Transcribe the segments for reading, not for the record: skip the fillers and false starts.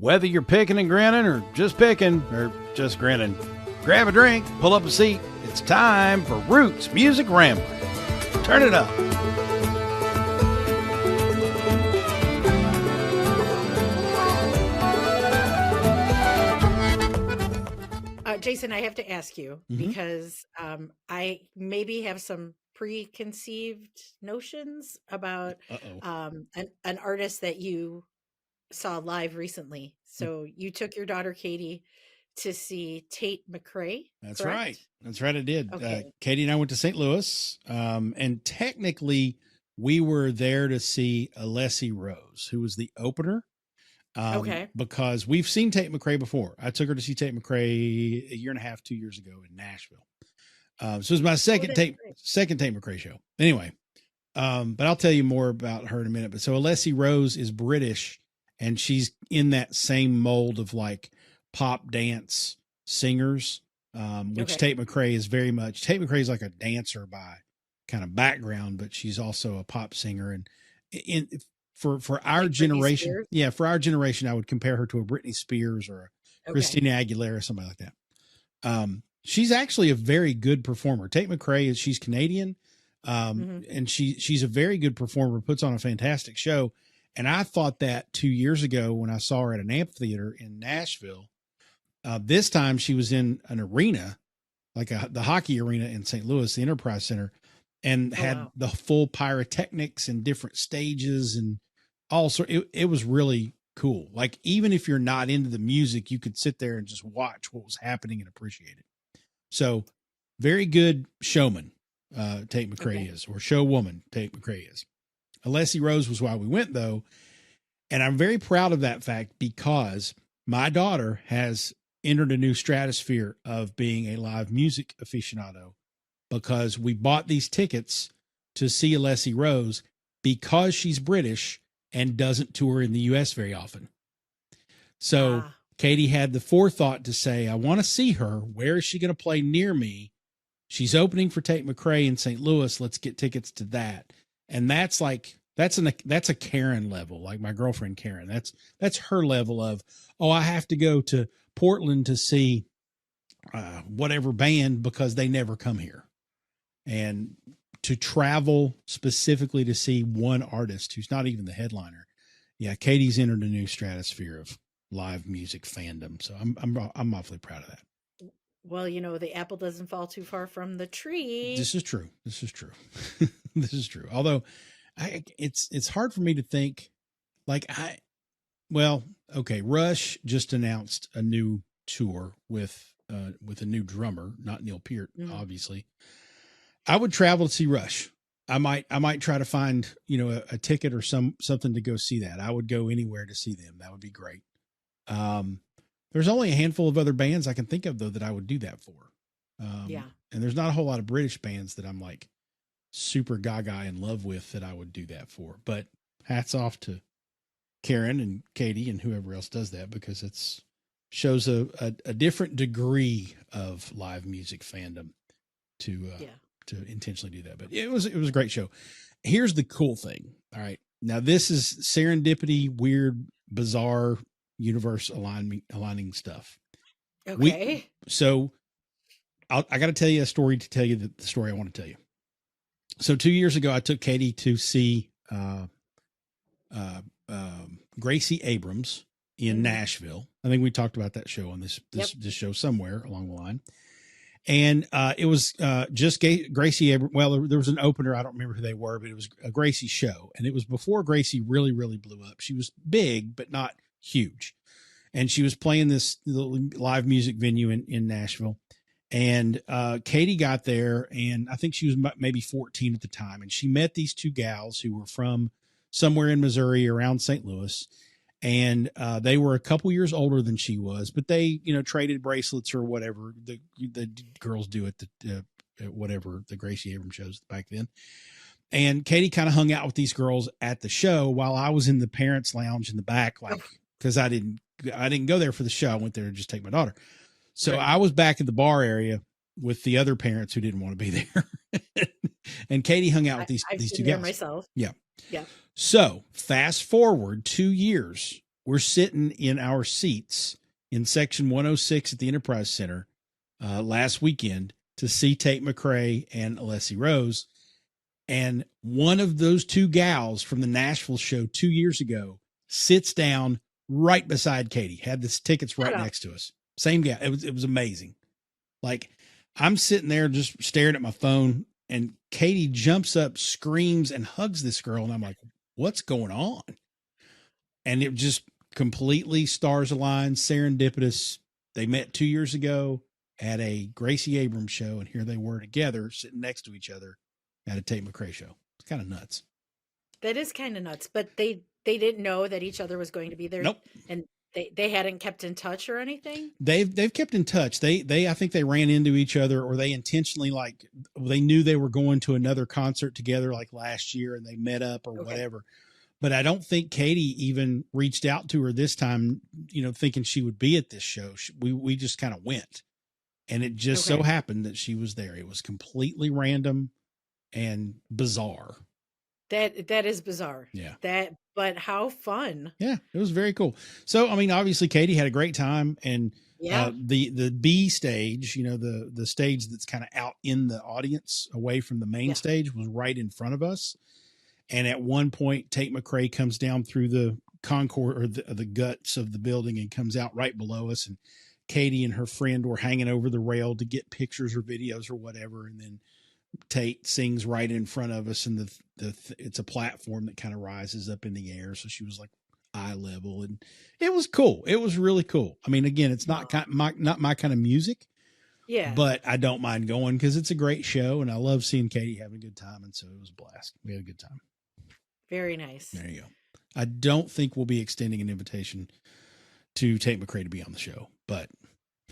Whether you're picking and grinning or just grinning, grab a drink, pull up a seat. It's time for Roots Music Rambler. Turn it up. Jason, I have to ask you because I maybe have some preconceived notions about an artist that you saw live recently. So you took your daughter Katie to see Tate McRae. That's correct? right. That's right. I did. Okay. Katie and I went to St. Louis, and technically we were there to see Alessi Rose, who was the opener. Okay. Because we've seen Tate McRae before. I took her to see Tate McRae a year and a half, 2 years ago in Nashville. So it was my second Tate McRae show. Anyway, but I'll tell you more about her in a minute. But so Alessi Rose is British, and she's in that same mold of like pop dance singers, which Tate McRae is very much. Tate McRae is like a dancer by kind of background, but she's also a pop singer. And for our like generation, for our generation, I would compare her to a Britney Spears or a Christina Aguilera, somebody like that. She's actually a very good performer. Tate McRae she's Canadian, and she's a very good performer, puts on a fantastic show. And I thought that 2 years ago when I saw her at an amphitheater in Nashville. This time she was in an arena, like the hockey arena in St. Louis, the Enterprise Center, and had the full pyrotechnics and different stages and also it was really cool. Like even if you're not into the music, you could sit there and just watch what was happening and appreciate it. So very good showman, Tate McRae is, or showwoman Tate McRae is. Alessi Rose was why we went though. And I'm very proud of that fact because my daughter has entered a new stratosphere of being a live music aficionado because we bought these tickets to see Alessi Rose because she's British and doesn't tour in the U.S. very often. So Katie had the forethought to say, I want to see her. Where is she going to play near me? She's opening for Tate McRae in St. Louis. Let's get tickets to that. And that's a Karen level, like my girlfriend Karen. That's her level of, I have to go to Portland to see whatever band because they never come here. And to travel specifically to see one artist who's not even the headliner. Yeah. Katie's entered a new stratosphere of live music fandom. So I'm awfully proud of that. Well, the apple doesn't fall too far from the tree. This is true. This is true. Although it's hard for me to think Rush just announced a new tour with a new drummer, not Neil Peart, obviously. I would travel to see Rush. I might try to find, a ticket or something to go see that. I would go anywhere to see them. That would be great. There's only a handful of other bands I can think of though that I would do that for. And there's not a whole lot of British bands that I'm like super gaga in love with that I would do that for. But hats off to Karen and Katie and whoever else does that because it's shows a different degree of live music fandom to intentionally do that. But it was a great show. Here's the cool thing. All right. Now this is serendipity, weird, bizarre universe aligning stuff. Okay. So I got to tell you a story to tell you the story I want to tell you. So 2 years ago, I took Katie to see Gracie Abrams in Nashville. I think we talked about that show on this show somewhere along the line. And it was just Gracie Abrams. Well, there was an opener. I don't remember who they were, but it was a Gracie show. And it was before Gracie really, really blew up. She was big, but not huge. And she was playing this live music venue in Nashville. And Katie got there, and I think she was maybe 14 at the time. And she met these two gals who were from somewhere in Missouri around St. Louis. And they were a couple years older than she was, but they, traded bracelets or whatever the girls do at whatever the Gracie Abrams shows back then. And Katie kind of hung out with these girls at the show while I was in the parents' lounge in the back, because I didn't go there for the show. I went there to just take my daughter. So I was back at the bar area with the other parents who didn't want to be there. And Katie hung out with these two guys. Myself. Yeah. Yeah. So fast forward 2 years, we're sitting in our seats in section 106 at the Enterprise Center last weekend to see Tate McRae and Alessi Rose. And one of those two gals from the Nashville show 2 years ago sits down right beside Katie, had the tickets right next to us. Same gal. It was amazing. Like, I'm sitting there just staring at my phone, and Katie jumps up, screams, and hugs this girl. And I'm like, what's going on? And it just completely stars aligned, serendipitous. They met 2 years ago at a Gracie Abrams show, and here they were together sitting next to each other at a Tate McRae show. It's kind of nuts. That is kind of nuts, but they didn't know that each other was going to be there. Nope. And they hadn't kept in touch or anything. They've kept in touch. They I think they ran into each other, or they intentionally, like, they knew they were going to another concert together like last year, and they met up or whatever. But I don't think Katie even reached out to her this time, thinking she would be at this show. We just kind of went, and it just so happened that she was there. It was completely random and bizarre. That is bizarre. Yeah. But how fun. Yeah, it was very cool. So, I mean, obviously Katie had a great time, and the B stage, the stage that's kind of out in the audience away from the main stage, was right in front of us. And at one point, Tate McRae comes down through the concourse, or the guts of the building, and comes out right below us. And Katie and her friend were hanging over the rail to get pictures or videos or whatever. And then Tate sings right in front of us, and it's a platform that kind of rises up in the air. So she was like eye level, and it was cool. It was really cool. I mean, again, it's not my kind of music. Yeah. But I don't mind going because it's a great show, and I love seeing Katie having a good time. And so it was a blast. We had a good time. Very nice. There you go. I don't think we'll be extending an invitation to Tate McRae to be on the show, but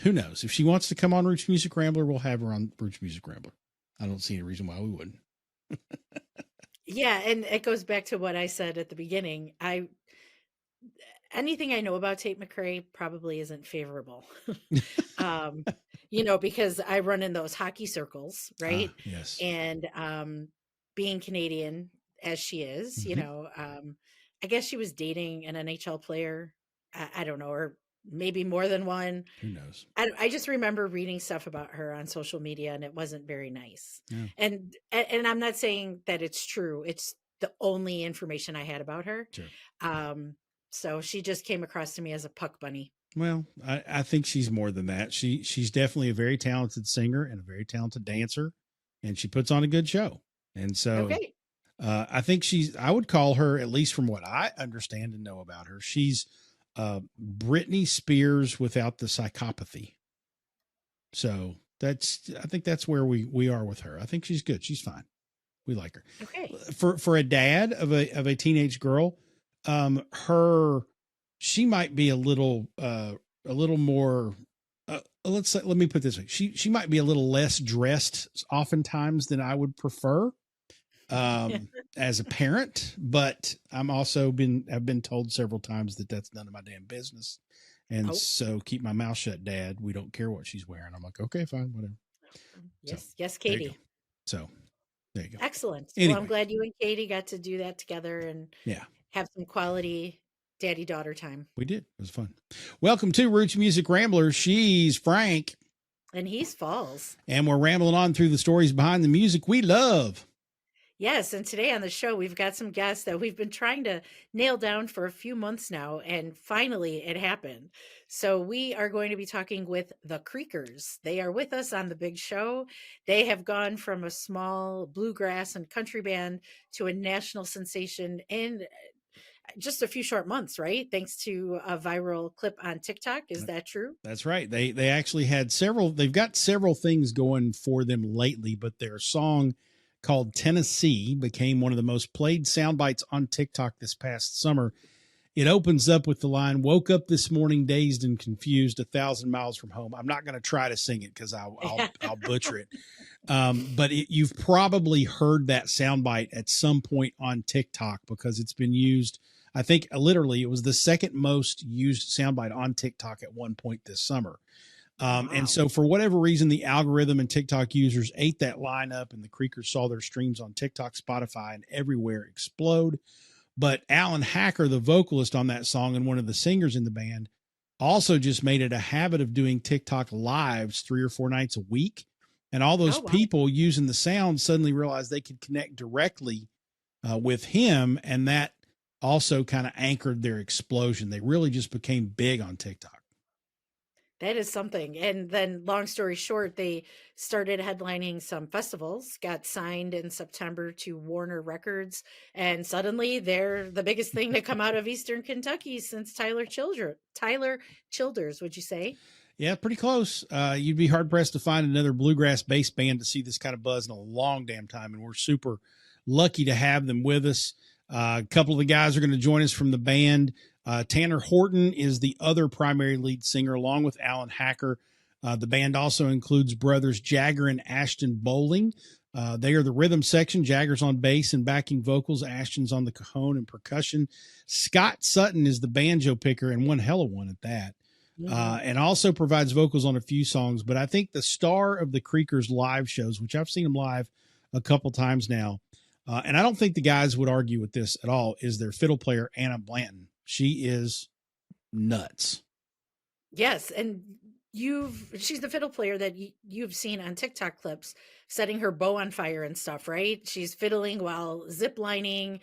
who knows? If she wants to come on Roots Music Rambler, we'll have her on Roots Music Rambler. I don't see any reason why we wouldn't. Yeah. And it goes back to what I said at the beginning. Anything I know about Tate McRae probably isn't favorable. Because I run in those hockey circles, right? Yes. And being Canadian as she is, I guess she was dating an NHL player. I don't know, or maybe more than one. Who knows? I just remember reading stuff about her on social media, and it wasn't very nice. Yeah. And I'm not saying that it's true. It's the only information I had about her. Sure. So she just came across to me as a puck bunny. Well, I think she's more than that. She's definitely a very talented singer and a very talented dancer, and she puts on a good show. And so I think I would call her, at least from what I understand and know about her, she's Britney Spears without the psychopathy. So I think that's where we are with her. I think she's good. She's fine. We like her. Okay. For a dad of a teenage girl, she might be a little more, let me put it this way. She might be a little less dressed oftentimes than I would prefer, as a parent, but I'm also I've been told several times that that's none of my damn business. And so keep my mouth shut, Dad. We don't care what she's wearing. I'm like, okay, fine, whatever. Yes, Katie. So there you go. Excellent. Anyway. Well, I'm glad you and Katie got to do that together and have some quality daddy-daughter time. We did. It was fun. Welcome to Roots Music Rambler. She's Frank. And he's Falls. And we're rambling on through the stories behind the music we love. Yes, and today on the show, we've got some guests that we've been trying to nail down for a few months now, and finally it happened. So we are going to be talking with the Creekers. They are with us on the big show. They have gone from a small bluegrass and country band to a national sensation in just a few short months, right? Thanks to a viral clip on TikTok. Is that true? That's right. They actually had they've got several things going for them lately, but their song called Tennessee became one of the most played sound bites on TikTok this past summer. It opens up with the line, "Woke up this morning dazed and confused, 1,000 miles from home." I'm not going to try to sing it because I'll butcher it. But you've probably heard that soundbite at some point on TikTok because it's been used. I think literally it was the second most used soundbite on TikTok at one point this summer. Wow. And so for whatever reason, the algorithm and TikTok users ate that line up, and the Creekers saw their streams on TikTok, Spotify, and everywhere explode. But Alan Hacker, the vocalist on that song and one of the singers in the band, also just made it a habit of doing TikTok lives 3 or 4 nights a week. And all those people using the sound suddenly realized they could connect directly with him. And that also kind of anchored their explosion. They really just became big on TikTok. That is something. And then long story short, they started headlining some festivals, got signed in September to Warner Records, and suddenly they're the biggest thing to come out of Eastern Kentucky since Tyler Childers, would you say? Yeah, pretty close. You'd be hard pressed to find another bluegrass based band to see this kind of buzz in a long damn time. And we're super lucky to have them with us. A couple of the guys are going to join us from the band. Tanner Horton is the other primary lead singer, along with Alan Hacker. The band also includes brothers Jagger and Ashton Bowling. They are the rhythm section. Jagger's on bass and backing vocals. Ashton's on the cajon and percussion. Scott Sutton is the banjo picker, and one hell of one at that. And also provides vocals on a few songs. But I think the star of the Creekers live shows, which I've seen them live a couple times now, and I don't think the guys would argue with this at all, is their fiddle player, Anna Blanton. She is nuts. Yes, and she's the fiddle player that you've seen on TikTok clips setting her bow on fire and stuff, right? She's fiddling while ziplining,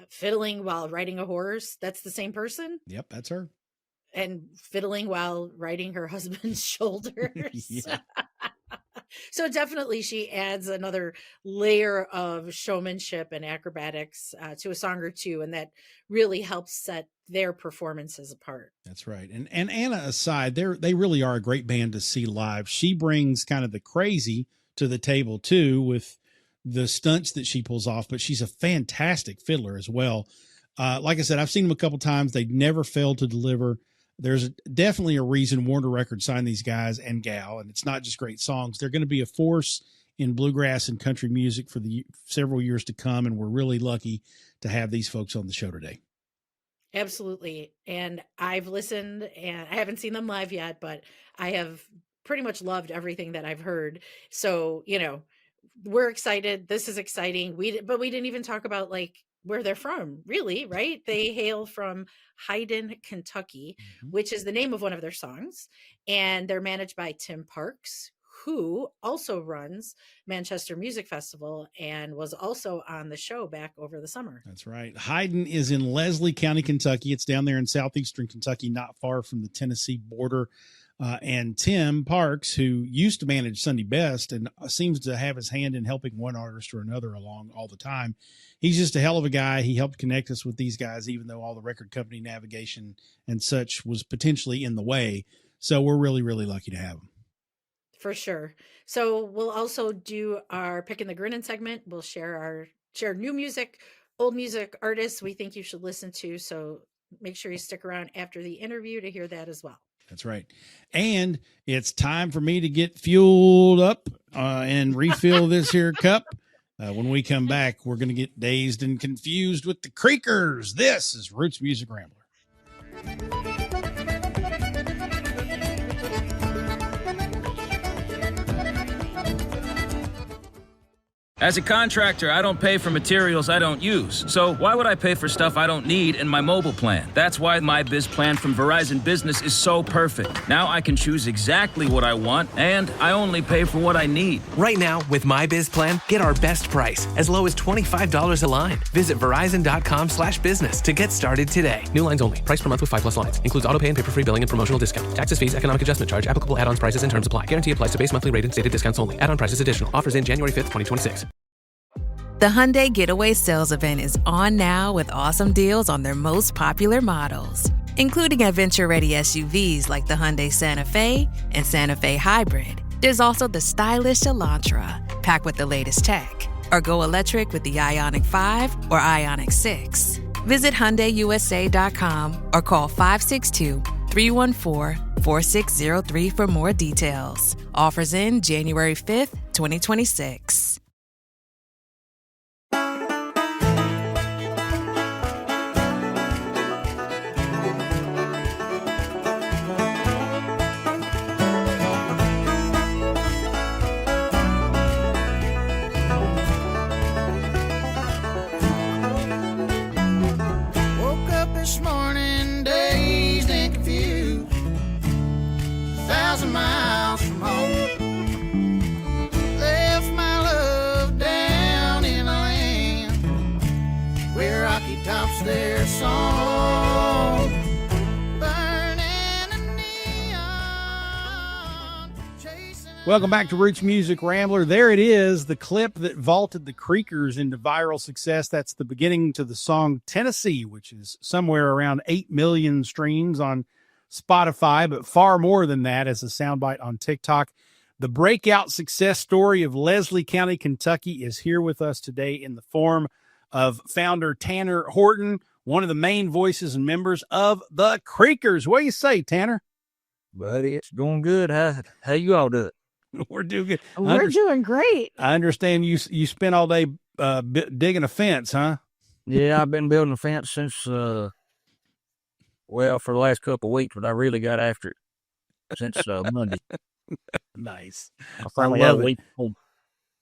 fiddling while riding a horse. That's the same person? Yep, that's her. And fiddling while riding her husband's shoulders. Yeah. So definitely she adds another layer of showmanship and acrobatics to a song or two, and that really helps set their performances apart. That's right. And Anna aside, they really are a great band to see live. She brings kind of the crazy to the table too with the stunts that she pulls off, but she's a fantastic fiddler as well. Like I said, I've seen them a couple times. They never fail to deliver. There's definitely a reason Warner Records signed these guys and gal, and it's not just great songs. They're going to be a force in bluegrass and country music for the several years to come, and we're really lucky to have these folks on the show today. Absolutely. And I've listened, and I haven't seen them live yet, but I have pretty much loved everything that I've heard. So, we're excited. This is exciting. But we didn't even talk about where they're from, really, right? They hail from Hayden, Kentucky, which is the name of one of their songs. And they're managed by Tim Parks, who also runs Manchester Music Festival and was also on the show back over the summer. That's right. Hayden is in Leslie County, Kentucky. It's down there in southeastern Kentucky, not far from the Tennessee border. And Tim Parks, who used to manage Sunday Best and seems to have his hand in helping one artist or another along all the time. He's just a hell of a guy. He helped connect us with these guys, even though all the record company navigation and such was potentially in the way. So we're really, really lucky to have him. For sure. So we'll also do our Pickin the Grinnin segment. We'll share new music, old music, artists we think you should listen to. So make sure you stick around after the interview to hear that as well. That's right. And it's time for me to get fueled up and refill this here cup. When we come back, we're going to get dazed and confused with the Creekers. This is Roots Music Rambler. As a contractor, I don't pay for materials I don't use. So why would I pay for stuff I don't need in my mobile plan? That's why my Biz plan from Verizon Business is so perfect. Now I can choose exactly what I want, and I only pay for what I need. Right now, with my Biz plan, get our best price, as low as $25 a line. Visit Verizon.com/business to get started today. New lines only. Price per month with 5+ lines. Includes auto pay and paper-free billing and promotional discount. Taxes, fees, economic adjustment charge. Applicable add-ons, prices, and terms apply. Guarantee applies to base monthly rate and stated discounts only. Add-on prices additional. Offers in January 5th, 2026. The Hyundai Getaway Sales Event is on now with awesome deals on their most popular models, including adventure-ready SUVs like the Hyundai Santa Fe and Santa Fe Hybrid. There's also the stylish Elantra, packed with the latest tech. Or go electric with the Ioniq 5 or Ioniq 6. Visit HyundaiUSA.com or call 562-314-4603 for more details. Offers in January 5th, 2026. Welcome back to Roots Music Rambler. There it is, the clip that vaulted the Creekers into viral success. That's the beginning to the song Tennessee, which is somewhere around 8 million streams on Spotify, but far more than that as a soundbite on TikTok. The breakout success story of Leslie County, Kentucky is here with us today in the form of founder Tanner Horton, one of the main voices and members of the Creekers. What do you say, Tanner? Buddy, it's going good. How you all doing? We're doing good. We're doing great. I understand you spent all day digging a fence, huh? Yeah, I've been building a fence since, for the last couple of weeks, but I really got after it since Monday. Nice. I finally had a week home.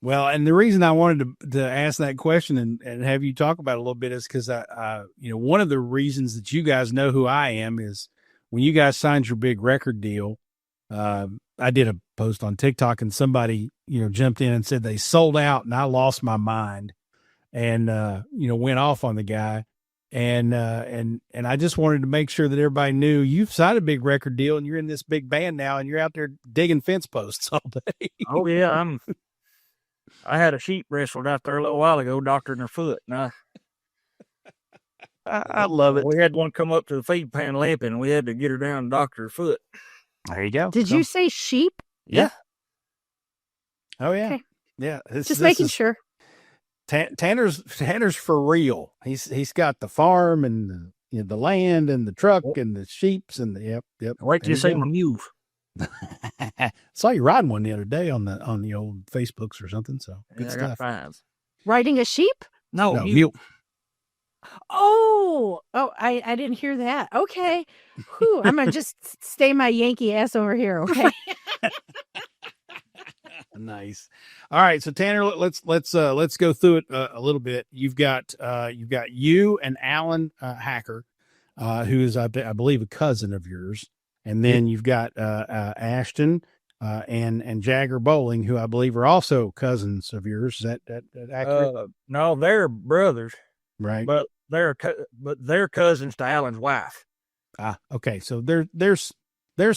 Well, and the reason I wanted to ask that question and have you talk about it a little bit is because one of the reasons that you guys know who I am is when you guys signed your big record deal. I did a post on TikTok and somebody, jumped in and said they sold out, and I lost my mind and, went off on the guy. And I just wanted to make sure that everybody knew you've signed a big record deal and you're in this big band now and you're out there digging fence posts all day. Oh yeah. I had a sheep wrestled out there a little while ago, doctoring her foot. And I love it. We had one come up to the feed pan limping, and we had to get her down and doctor her foot. There you go. Did you say sheep? Yeah. Oh yeah. Okay. Yeah. Just making sure. Tanner's for real. He's got the farm and the land and the truck and the sheeps and the yep. Wait till you see my mule. Saw you riding one the other day on the old Facebooks or something. So good I stuff. got 5. Riding a sheep? No, mule. Oh, I didn't hear that. Okay. Whew, I'm gonna just stay my Yankee ass over here. Okay. Nice. All right, so Tanner, let's go through it a little bit. You've got you and Alan Hacker, who is I believe a cousin of yours, and then you've got Ashton and Jagger Bowling, who I believe are also cousins of yours. Is that accurate? No, they're brothers, right? But they're cousins to Alan's wife. Okay. So there's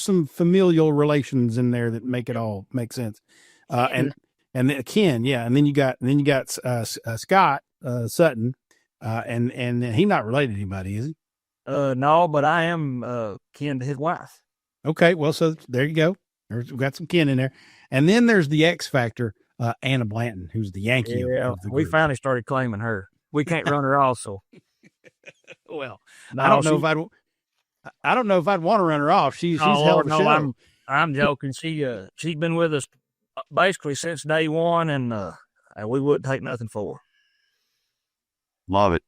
some familial relations in there that make it all make sense. And then Ken, yeah, and then you got Scott Sutton, and he's not related to anybody, is he? No, but I am kin to his wife. Okay, well, so there you go. We've got some kin in there, and then there's the X Factor, Anna Blanton, who's the Yankee. Yeah, of the we group. finally started claiming her. We can't run her off, so. Well, No, I don't know if I'd want to run her off. She's hell of a show. I'm joking. She's been with us basically since day one, and we wouldn't take nothing for her. Love it.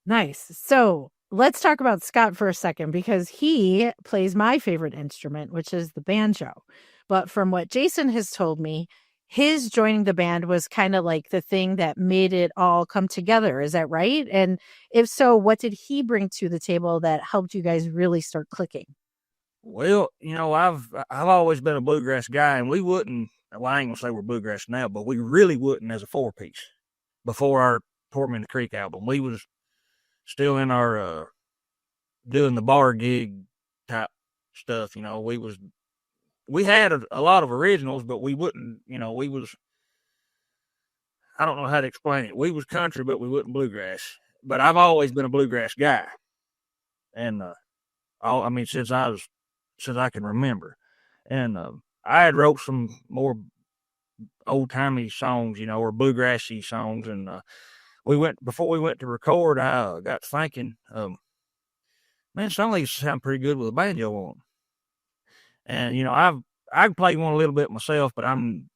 Nice. So let's talk about Scott for a second, because he plays my favorite instrument, which is the banjo. But from what Jason has told me, his joining the band was kind of like the thing that made it all come together. Is that right? And if so, what did he bring to the table that helped you guys really start clicking? Well, I've always been a bluegrass guy, and we wouldn't. Well, I ain't gonna say we're bluegrass now, but we really wouldn't as a 4-piece before our Torment the Creek album. We was still in our doing the bar gig type stuff. We had a lot of originals, but we wouldn't. We was. I don't know how to explain it. We was country, but we wasn't bluegrass. But I've always been a bluegrass guy, and since I can remember. And I had wrote some more old-timey songs, or bluegrassy songs. And before we went to record, I got thinking, man, some of these sound pretty good with a banjo on them. And, I can play one a little bit myself, but I'm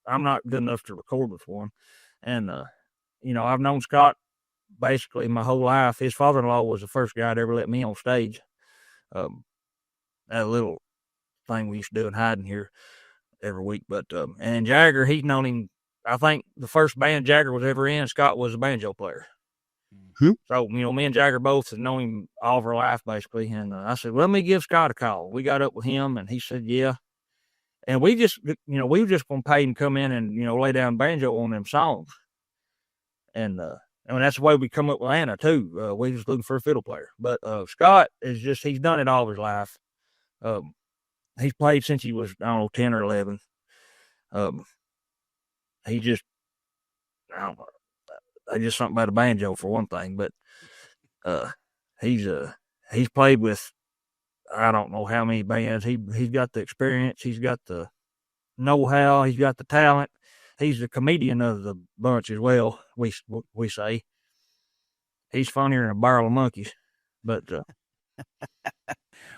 not good enough to record with one. And, I've known Scott basically my whole life. His father-in-law was the first guy to ever let me on stage. That little thing we used to do in hiding here every week. But, and Jagger, he's known him. I think the first band Jagger was ever in, Scott was a banjo player. Mm-hmm. So, me and Jagger both have known him all of our life, basically. And I said, well, let me give Scott a call. We got up with him, and he said, yeah. And we just, we were just going to pay him to come in and, lay down banjo on them songs. And that's the way we come up with Anna, too. We just looking for a fiddle player. But Scott is he's done it all of his life. he's played since he was, I don't know, 10 or 11. He just, I don't know, just something about a banjo for one thing, but he's played with, I don't know how many bands. He's got the experience, he's got the know-how, he's got the talent. He's the comedian of the bunch as well. We say he's funnier than a barrel of monkeys, but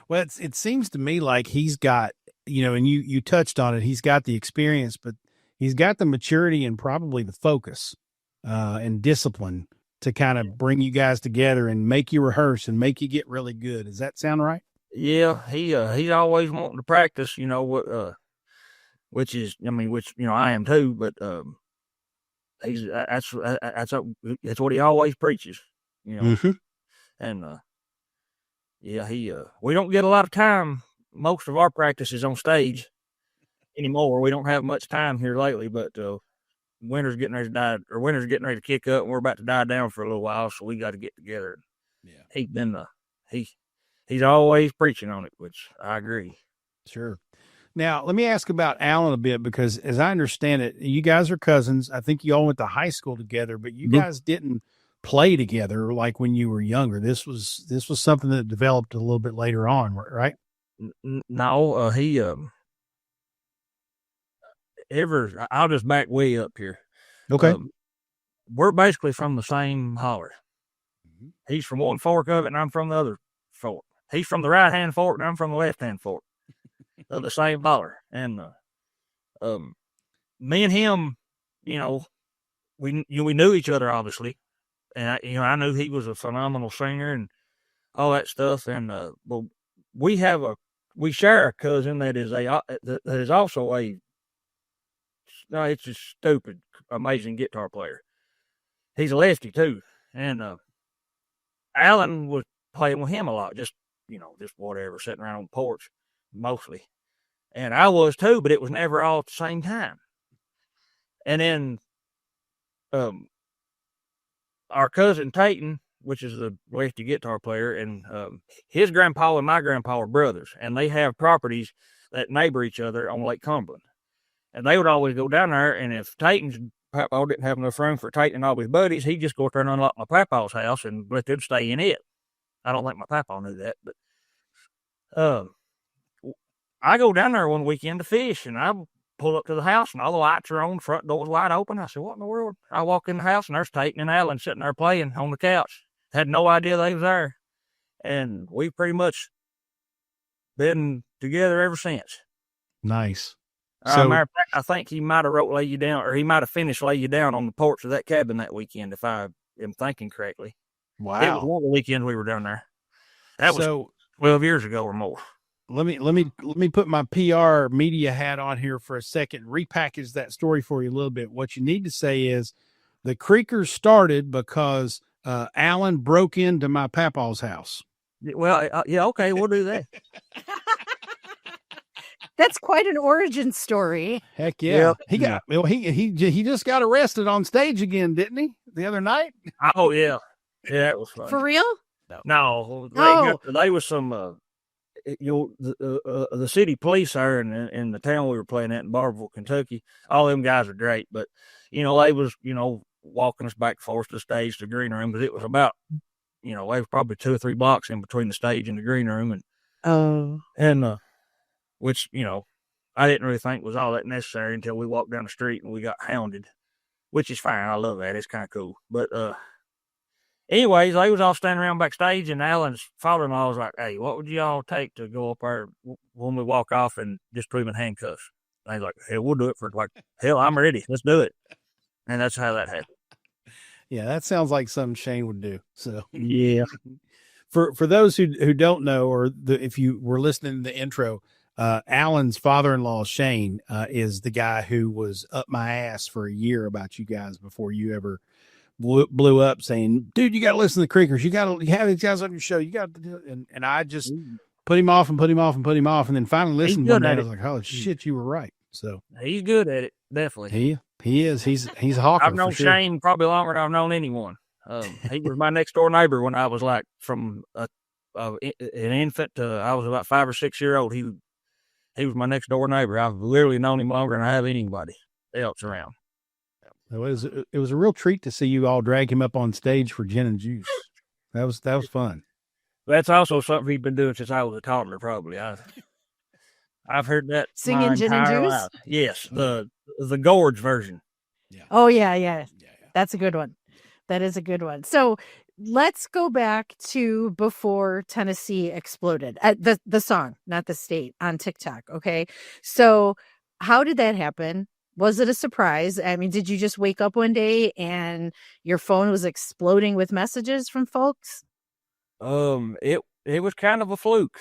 well, it seems to me like he's got, and you touched on it. He's got the experience, but he's got the maturity and probably the focus and discipline to kind of bring you guys together and make you rehearse and make you get really good. Does that sound right? Yeah, he's always wanting to practice. Which I am too. But that's what he always preaches. Mm-hmm. And we don't get a lot of time. Most of our practice is on stage anymore. We don't have much time here lately, but winter's getting ready to kick up, and we're about to die down for a little while, so we got to get together. Yeah, he's always preaching on it, which I agree. Sure. Now, let me ask about Alan a bit, because as I understand it, you guys are cousins. I think you all went to high school together, but you guys didn't play together like when you were younger. This was something that developed a little bit later on, right? No, I'll just back way up here. Okay. We're basically from the same holler. Mm-hmm. He's from one fork of it, and I'm from the other fork. He's from the right-hand fork, and I'm from the left-hand fork of the same holler. And me and him, we knew each other, obviously. And I knew he was a phenomenal singer and all that stuff. And but we share a cousin that is also it's just stupid, amazing guitar player. He's a lefty too. And Alan was playing with him a lot, just whatever, sitting around on the porch mostly. And I was too, but it was never all at the same time. And then our cousin Tayton, which is the lefty guitar player, and his grandpa and my grandpa are brothers, and they have properties that neighbor each other on Lake Cumberland. And they would always go down there, and if Tayton's papa didn't have enough room for Tayton and all his buddies, he'd just go up there and unlock my papa's house and let them stay in it. I don't think my papa knew that, but I go down there one weekend to fish, and I pull up to the house, and all the lights are on, the front door was wide open. I said, what in the world? I walk in the house, and there's Tayton and Alan sitting there playing on the couch. Had no idea they was there. And we've pretty much been together ever since. Nice. Matter of fact, I think he might have wrote Lay You Down, or he might have finished Lay You Down on the porch of that cabin that weekend, if I am thinking correctly. Wow. It was one of the weekends we were down there. That was 12 years ago or more. Let me put my PR media hat on here for a second, repackage that story for you a little bit. What you need to say is the Creekers started because Alan broke into my papa's house. Well, yeah, okay, we'll do that. That's quite an origin story. Heck yeah. Yep. He just got arrested on stage again, didn't he? The other night? Oh yeah. Yeah, it was fun. For real? No. They was some the city police there in the town we were playing at in Barberville, Kentucky. All them guys are great, but they was, walking us back and forth to the stage to the green room, but it was about, they was probably 2 or 3 blocks in between the stage and the green room, and which, I didn't really think was all that necessary until we walked down the street and we got hounded, which is fine. I love that. It's kind of cool. But anyways, they was all standing around backstage, and Alan's father-in-law was like, hey, what would y'all take to go up there when we walk off and just put him in handcuffs? And he's like, hell, we'll do it for hell, I'm ready. Let's do it. And that's how that happened. Yeah, that sounds like something Shane would do. So yeah. For those who don't know, or if you were listening to the intro, Alan's father-in-law, Shane, is the guy who was up my ass for a year about you guys before you ever blew up, saying, dude, you got to listen to the Creekers. You have these guys on your show. You got to do it. And I just put him off and put him off and put him off. And then finally listened one day. I was like, oh shit, you were right. So he's good at it. Definitely. He is. He's a hawker. I've known Shane probably longer than I've known anyone. He was my next door neighbor when I was from an infant to I was about 5 or 6 years old. he was my next door neighbor. I've literally known him longer than I have anybody else around. It was a real treat to see you all drag him up on stage for Gin and Juice. That was fun. That's also something he's been doing since I was a toddler, probably. I've heard that singing Gin and Juice. Life. Yes, the Gorge version. Yeah. Oh yeah. That's a good one. That is a good one. So let's go back to before Tennessee exploded. The song, not the state, on TikTok. Okay, so how did that happen? Was it a surprise? I mean, did you just wake up one day and your phone was exploding with messages from folks? It was kind of a fluke.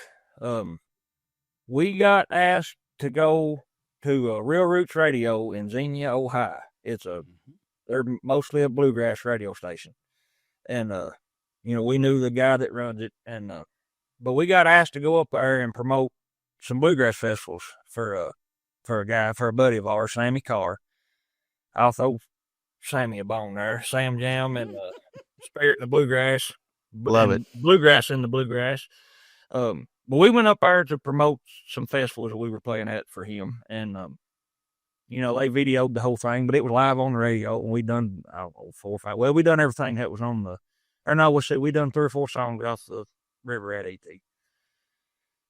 We got asked to go to Real Roots Radio in Xenia, Ohio. They're mostly a bluegrass radio station. And, we knew the guy that runs it. And, but we got asked to go up there and promote some bluegrass festivals for a buddy of ours, Sammy Carr. I'll throw Sammy a bone there. Sam Jam and Spirit in the Bluegrass. Love it. Bluegrass in the Bluegrass. But we went up there to promote some festivals that we were playing at for him. And, they videoed the whole thing, but it was live on the radio. And we done, 4 or 5. Well, we done everything that was on we done 3 or 4 songs off the river at ET.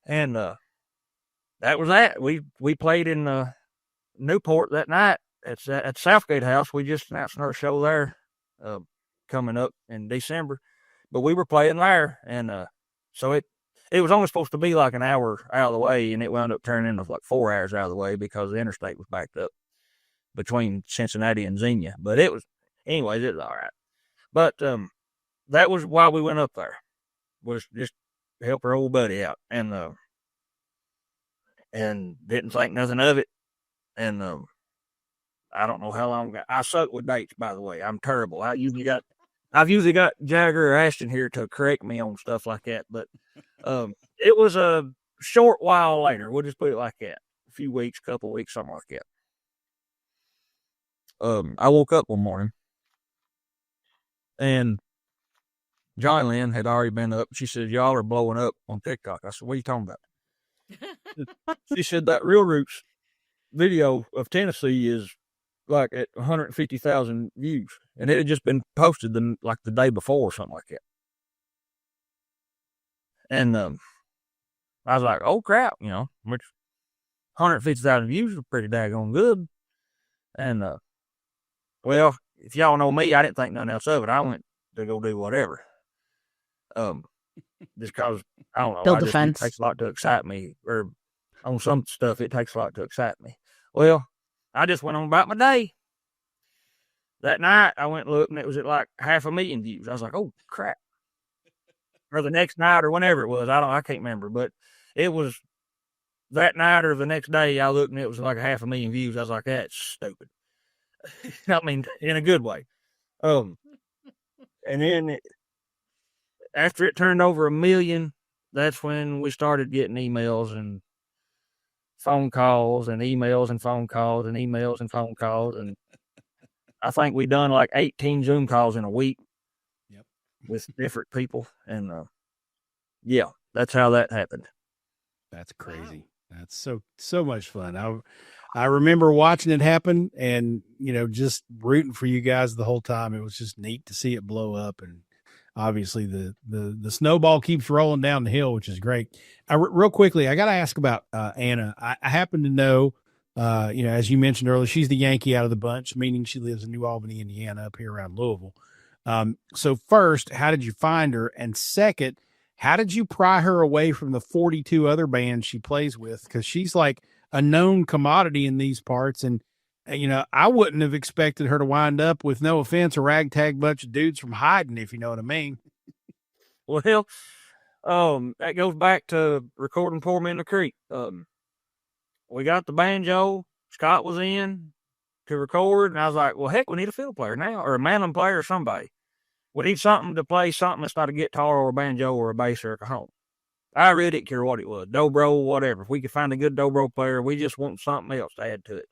And, that was that. We played in Newport that night at Southgate House. We just announced another show there coming up in December. But we were playing there, and so it was only supposed to be like an hour out of the way, and it wound up turning into like 4 hours out of the way because the interstate was backed up between Cincinnati and Xenia. But it was all right. But that was why we went up there, was just to help our old buddy out. And didn't think nothing of it. And I don't know how long. I suck with dates, by the way. I'm terrible. I've usually got Jagger or Ashton here to correct me on stuff like that. But it was a short while later. We'll just put it like that. A few weeks, couple weeks, something like that. I woke up one morning and John Lynn had already been up. She said, "Y'all are blowing up on TikTok." I said, "What are you talking about?" She said that Real Roots video of Tennessee is like at 150,000 views, and it had just been posted like the day before or something like that. And I was like, "Oh crap!" Which 150,000 views is pretty daggone good. And well, if y'all know me, I didn't think nothing else of it. I went to go do whatever. Just because, I don't know. Build a fence. It takes a lot to excite me. Or on some stuff, it takes a lot to excite me. Well, I just went on about my day. That night, I went and looked, and it was at like 500,000 views. I was like, "Oh, crap." Or the next night, or whenever it was. I can't remember. But it was that night or the next day, I looked, and it was like 500,000 views. I was like, "That's stupid." I mean, in a good way. And then after it turned over 1 million, that's when we started getting emails and phone calls and emails and phone calls and emails and phone calls. And I think we done like 18 Zoom calls in a week. Yep. With different people. And yeah, that's how that happened. That's crazy. Wow. That's so much fun. I remember watching it happen and, just rooting for you guys the whole time. It was just neat to see it blow up, and obviously the snowball keeps rolling down the hill, which is great. Real quickly, I got to ask about Anna. I happen to know, as you mentioned earlier, she's the Yankee out of the bunch, meaning she lives in New Albany, Indiana, up here around Louisville. So first, how did you find her? And second, how did you pry her away from the 42 other bands she plays with? Because she's like a known commodity in these parts. And, I wouldn't have expected her to wind up with, no offense, a ragtag bunch of dudes from Hyden, if you know what I mean. Well, that goes back to recording Pour Me in the Creek. We got the banjo. Scott was in to record, and I was like, "Well, heck, we need a fiddle player now, or a mandolin player, or somebody. We need something to play something that's not a guitar or a banjo or a bass or a cajon." I really didn't care what it was, dobro, whatever. If we could find a good dobro player, we just want something else to add to it.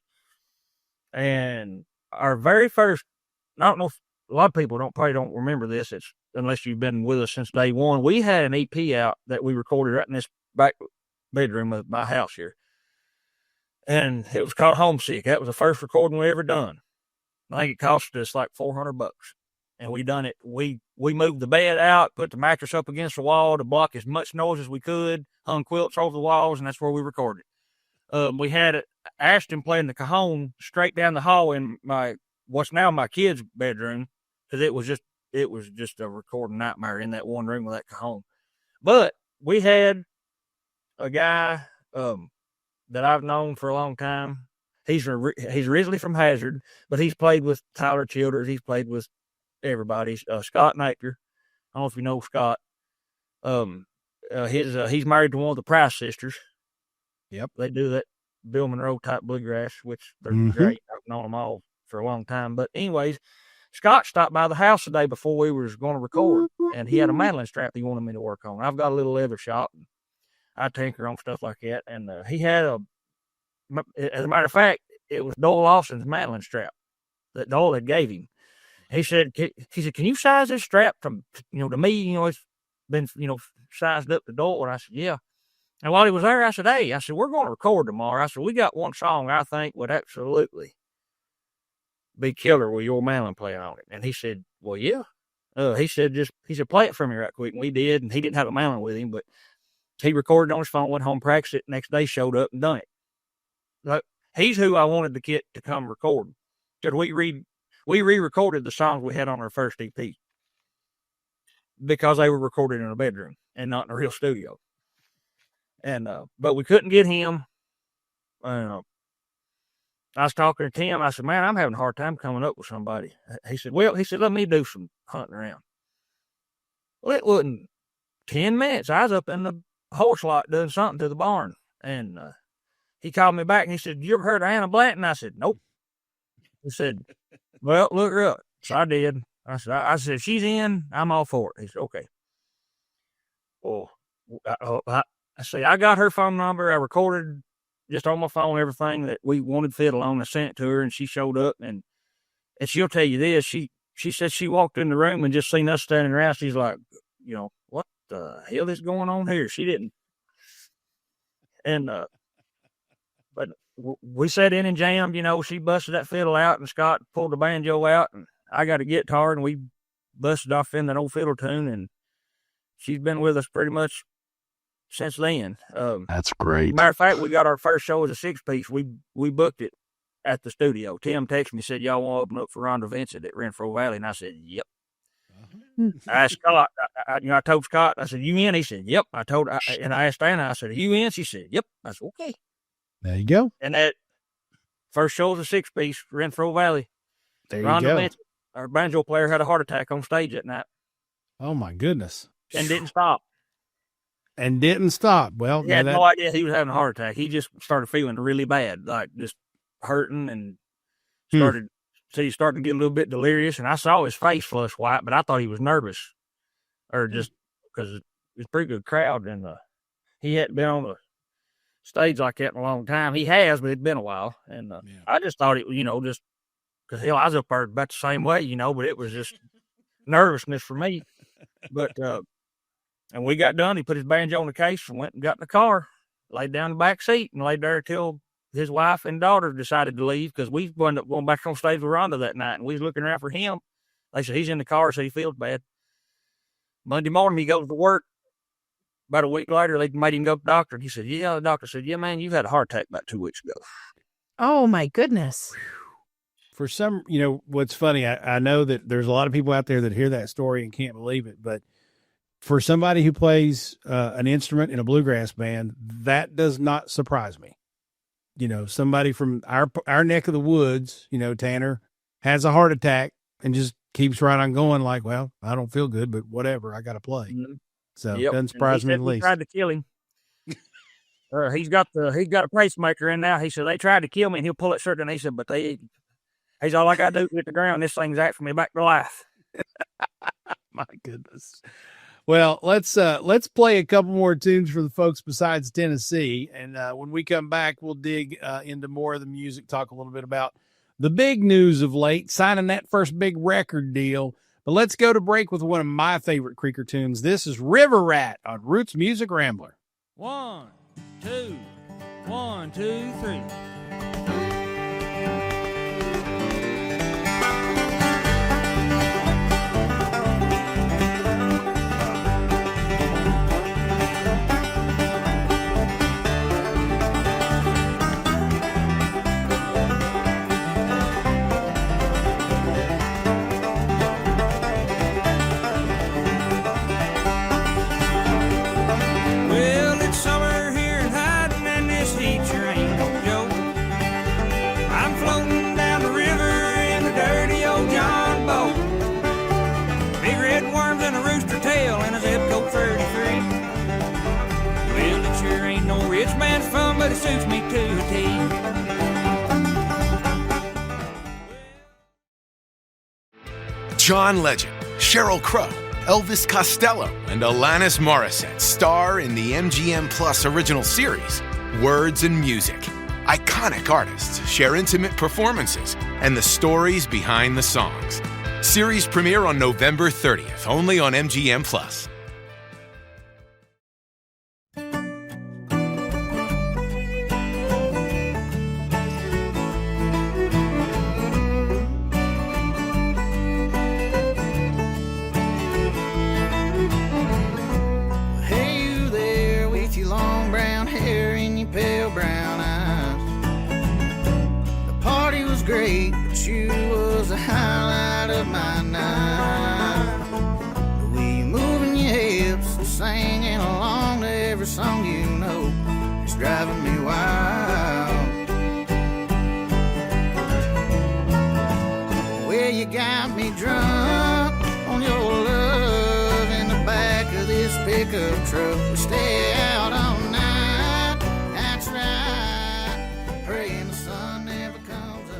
And our very first, I don't know if a lot of people probably don't remember this, unless you've been with us since day one. We had an EP out that we recorded right in this back bedroom of my house here. and it was called Homesick. That was the first recording we ever done. I think it cost us like $400, and we done it. We moved the bed out, put the mattress up against the wall to block as much noise as we could, hung quilts over the walls, and that's where we recorded. We had Ashton playing the cajon straight down the hall in what's now my kid's bedroom, because it was just a recording nightmare in that one room with that cajon. But we had a guy that I've known for a long time. He's originally from Hazard, but he's played with Tyler Childers. He's played with everybody. Scott Napier. I don't know if you know Scott. He's married to one of the Price sisters. Yep. They do that Bill Monroe type bluegrass, which they're great. I've known them all for a long time. But anyways, Scott stopped by the house the day before we was going to record, and he had a mandolin strap he wanted me to work on. I've got a little leather shop. And I tinker on stuff like that. And he had as a matter of fact, it was Doyle Lawson's mandolin strap that Doyle had gave him. He said, can you size this strap from, to me, it's been, sized up to Doyle. And I said, yeah. And while he was there, I said, hey, we're going to record tomorrow. I said, we got one song I think would absolutely be killer with your mandolin playing on it. And he said, well, yeah. He said, play it for me right quick. And we did. And he didn't have a mandolin with him, but he recorded on his phone, went home, practiced it. Next day, showed up and done it. Like, he's who I wanted the kid to come record. Because we re-recorded the songs we had on our first EP because they were recorded in a bedroom and not in a real studio. And but we couldn't get him. I was talking to Tim. I said, man, I'm having a hard time coming up with somebody. He said, let me do some hunting around. Well, it wasn't 10 minutes. I was up in the horse lot doing something to the barn. And he called me back and he said, you ever heard of Anna Blanton? I said, nope. He said, well, look her up. So I did. I said, if she's in, I'm all for it. He said, okay. Well, I got her phone number. I recorded just on my phone everything that we wanted fiddle on. I sent it to her, and she showed up. And she'll tell you this. She said she walked in the room and just seen us standing around. She's like, what the hell is going on here? She didn't. And but we sat in and jammed. She busted that fiddle out, and Scott pulled the banjo out, and I got a guitar, and we busted off in that old fiddle tune. And she's been with us pretty much since then. That's great. Matter of fact, we got our first show as a 6-piece. We booked it at the studio. Tim texted me, said, y'all want to open up for Rhonda Vincent at Renfro Valley? And I said, yep. I asked Scott, I told Scott, I said, you in? He said, yep. And I asked Anna, I said, are you in? She said, yep. I said, okay. There you go. And that first show was a 6-piece, Renfro Valley. There Rhonda you go. Vincent, our banjo player, had a heart attack on stage that night. Oh, my goodness. And didn't stop. Well, he had no idea he was having a heart attack. He just started feeling really bad, like just hurting, and started to get a little bit delirious. And I saw his face flush white, but I thought he was nervous, or just because it was a pretty good crowd. And he hadn't been on the stage like that in a long time. He has, but it'd been a while. And I just thought it, just because I was up there about the same way, but it was just nervousness for me. But and we got done. He put his banjo in the case and went and got in the car, laid down in the back seat, and laid there till his wife and daughter decided to leave, because we wound up going back on stage with Rhonda that night, and we was looking around for him. They said he's in the car, so he feels bad. Monday morning, he goes to work. About a week later, they made him go to the doctor, and he said, the doctor said, yeah, man, you've had a heart attack about 2 weeks ago. Oh, my goodness. For some, what's funny, I know that there's a lot of people out there that hear that story and can't believe it, but for somebody who plays an instrument in a bluegrass band, that does not surprise me. Somebody from our neck of the woods, Tanner, has a heart attack and just keeps right on going like, well, I don't feel good, but whatever, I got to play. Mm-hmm. So it doesn't surprise me in the least. Tried to kill him. He's got a pacemaker in now. He said, they tried to kill me, and he'll pull it certain. He said, but he's all I got to do is hit the ground. This thing's after me back to life. My goodness. Well, let's play a couple more tunes for the folks besides Tennessee. And when we come back, we'll dig into more of the music, talk a little bit about the big news of late, signing that first big record deal. But let's go to break with one of my favorite Creeker tunes. This is River Rat on Roots Music Rambler. 1, 2, 1, 2, 3. it sure ain't no joke. I'm floating down the river in the dirty old John boat. Big red worms and a rooster tail and a zip code 33. Well, it sure ain't no rich man's fun, but it suits me to a T. John Legend, Sheryl Crow, Elvis Costello, and Alanis Morissette star in the MGM Plus original series, Words and Music. Iconic artists share intimate performances and the stories behind the songs. Series premiere on November 30th, only on MGM Plus. Great, but you was the highlight of my night. The way you moving your hips and singing along to every song you know, it's driving me wild. Well, you got me drunk on your love in the back of this pickup truck. We stay out all night, that's right, praying the sun never comes up.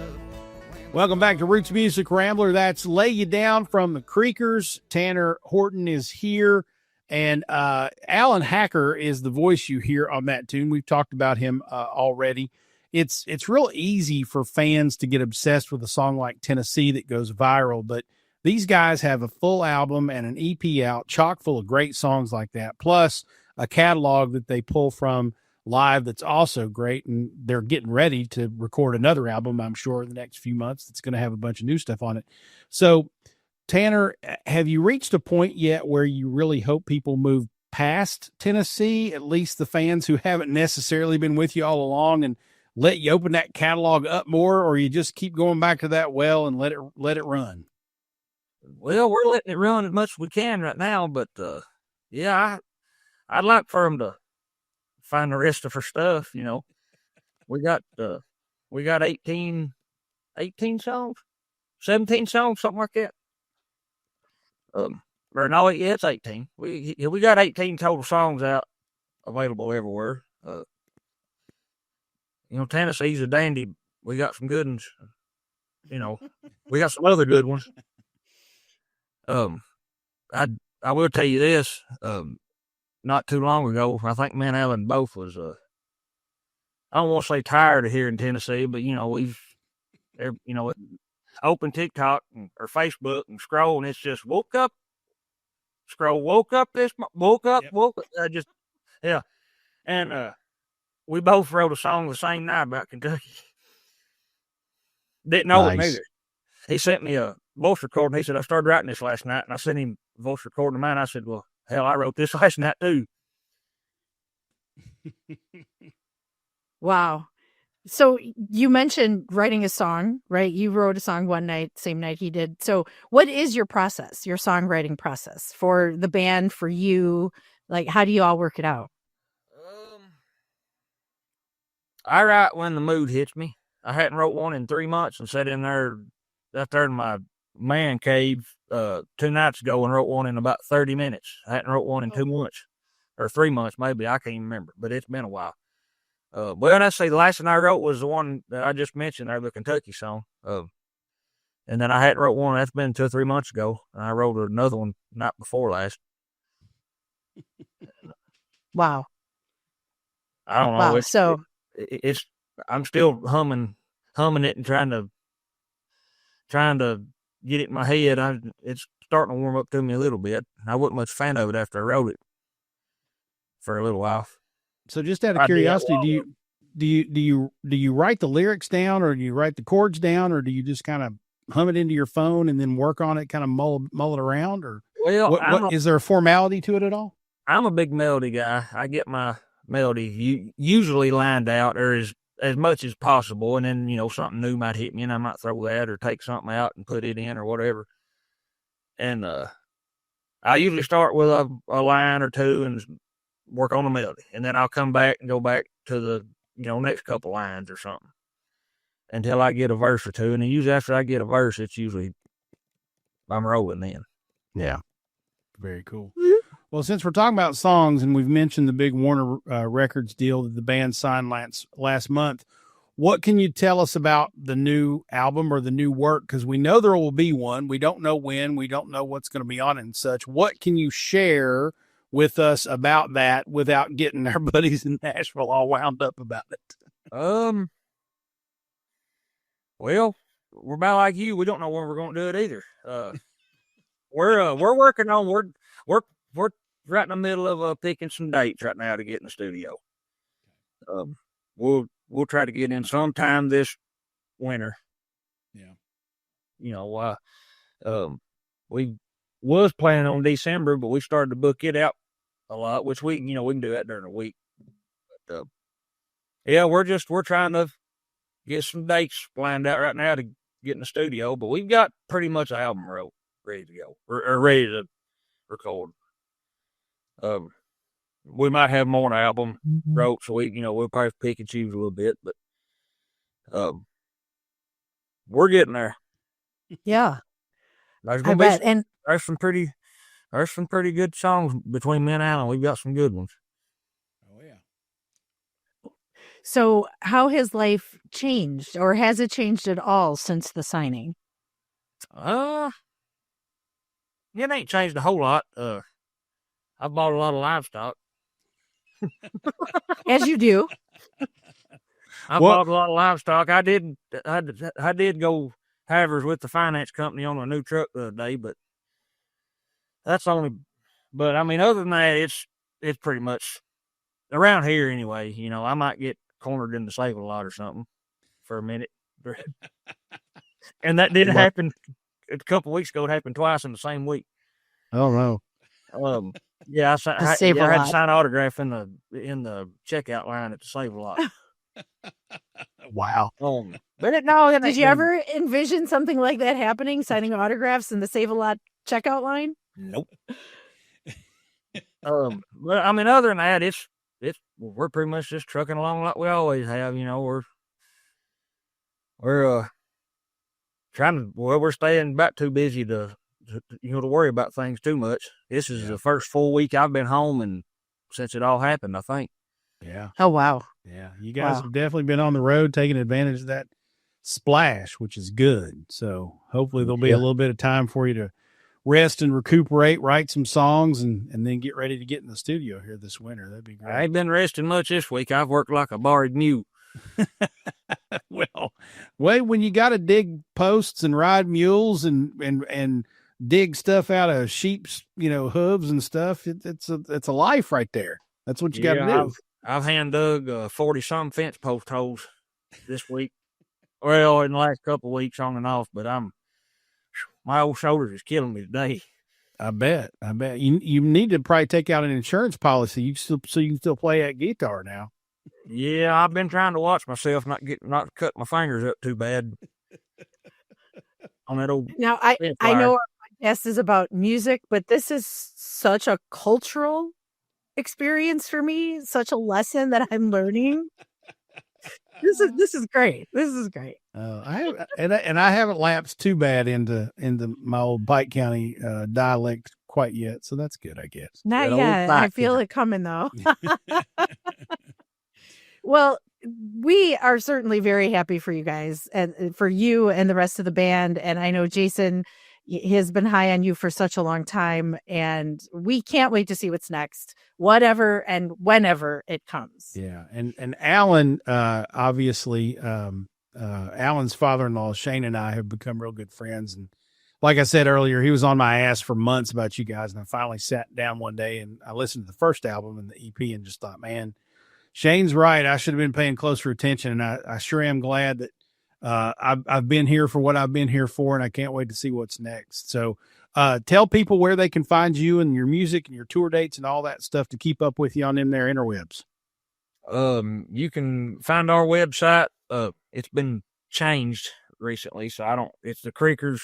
Welcome back to Roots Music Rambler. That's Lay You Down from the Creekers. Tanner Horton is here, and Alan Hacker is the voice you hear on that tune. We've talked about him already. It's real easy for fans to get obsessed with a song like Tennessee that goes viral, but these guys have a full album and an EP out, chock full of great songs like that, plus a catalog that they pull from live that's also great, and they're getting ready to record another album, I'm sure, in the next few months that's going to have a bunch of new stuff on it. So, Tanner, have you reached a point yet where you really hope people move past Tennessee, at least the fans who haven't necessarily been with you all along, and let you open that catalog up more, or you just keep going back to that well and let it run? Well, we're letting it run as much as we can right now, but yeah, I'd like for them to find the rest of her stuff, you know. We got 18 songs, 17 songs, something like that. Or no, yeah, it's 18. We got 18 total songs out, available everywhere. You know, Tennessee's a dandy. We got some good ones. You know, we got some other good ones. I will tell you this. Not too long ago, I think me and Alan both was, I don't want to say tired of hearing Tennessee, but, you know, open TikTok or Facebook and scroll, and it's just woke up, woke up. Yeah. And we both wrote a song the same night about Kentucky. Didn't know it neither. He sent me a voice recording. He said, I started writing this last night, and I sent him a voice recording of mine. I said, well, hell, I wrote this last night too. Wow. So you mentioned writing a song, right? You wrote a song one night, same night he did. So what is your process, your songwriting process for the band, for you? Like, how do you all work it out? I write when the mood hits me. I hadn't wrote one in 3 months and sat in there, out there in my man cave 2 nights ago and wrote one in about 30 minutes. I hadn't wrote one in 2 months or 3 months, maybe. I can't even remember, but it's been a while. Well, I say the last one I wrote was the one that I just mentioned there, the Kentucky song. And then I hadn't wrote one. That's been 2 or 3 months ago. And I wrote another one night before last. Wow. I don't know. Wow. I'm still humming it and trying to get it in my head. It's starting to warm up to me a little bit. I wasn't much fan of it after I wrote it for a little while. So just out of curiosity, do you write the lyrics down, or do you write the chords down, or do you just kind of hum it into your phone and then work on it, kind of mull it around? Or what is there a formality to it at all? I'm a big melody guy. I get my melody usually lined out, or as much as possible, and then, you know, something new might hit me and I might throw that or take something out and put it in or whatever. And I usually start with a line or two and work on the melody, and then I'll come back and go back to next couple lines or something until I get a verse or two. And then usually after I get a verse, it's usually I'm rolling then. Yeah. Very cool. Well, since we're talking about songs and we've mentioned the big Warner Records deal that the band signed last month, what can you tell us about the new album or the new work? Because we know there will be one. We don't know when. We don't know what's going to be on it and such. What can you share with us about that without getting our buddies in Nashville all wound up about it? Well, we're about like you. We don't know when we're going to do it either. We're working on we're right in the middle of picking some dates right now to get in the studio. We'll try to get in sometime this winter. Yeah. We was planning on December, but we started to book it out a lot, which we can do that during the week. But we're trying to get some dates lined out right now to get in the studio, but we've got pretty much an album ready to go or ready to record. We might have more on the album wrote, so we'll probably pick and choose a little bit, but we're getting there. Yeah. There's I bet. And there's some pretty good songs between me and Alan. We've got some good ones. Oh yeah. so how has life changed, or has it changed at all since the signing? It ain't changed a whole lot. I bought a lot of livestock. As you do. I bought a lot of livestock. I did go havers with the finance company on a new truck the other day, but that's only. But I mean, other than that, it's pretty much around here anyway. I might get cornered in the save a lot or something for a minute, and that did happen a couple weeks ago. It happened twice in the same week. Oh no. Yeah, I had to sign an autograph in the checkout line at the Save a Lot. Wow. Did you ever envision something like that happening, signing autographs in the Save a Lot checkout line? Nope. But I mean, other than that, we're pretty much just trucking along like we always have. We're we're staying about too busy to worry about things too much. This is the first full week I've been home and since it all happened, I think. Yeah. Oh, wow. Yeah. You guys have definitely been on the road taking advantage of that splash, which is good. So hopefully there'll be a little bit of time for you to rest and recuperate, write some songs, and then get ready to get in the studio here this winter. That'd be great. I ain't been resting much this week. I've worked like a borrowed mule. Well, when you got to dig posts and ride mules and dig stuff out of sheep's, hooves and stuff, it's a life right there. That's what you got to do. I've hand dug 40-some fence post holes this week. Well, in the last couple of weeks on and off, but my old shoulders is killing me today. I bet. You need to probably take out an insurance policy so you can still play that guitar now. Yeah, I've been trying to watch myself not cut my fingers up too bad on that old. Now I know our podcast is about music, but this is such a cultural experience for me, such a lesson that I'm learning. This is great. This is great. I haven't lapsed too bad into my old Pike County dialect quite yet, so that's good, I guess. Not yet. I feel it coming though. Well, we are certainly very happy for you guys and for you and the rest of the band. And I know Jason has been high on you for such a long time, and we can't wait to see what's next, whatever and whenever it comes. Yeah. And Alan, obviously, Alan's father-in-law, Shane, and I have become real good friends. And like I said earlier, he was on my ass for months about you guys. And I finally sat down one day and I listened to the first album and the EP and just thought, man, Shane's right. I should have been paying closer attention. And I sure am glad that I've been here for what I've been here for, and I can't wait to see what's next. So tell people where they can find you and your music and your tour dates and all that stuff to keep up with you on them there interwebs. You can find our website. It's been changed recently, so it's the Creekers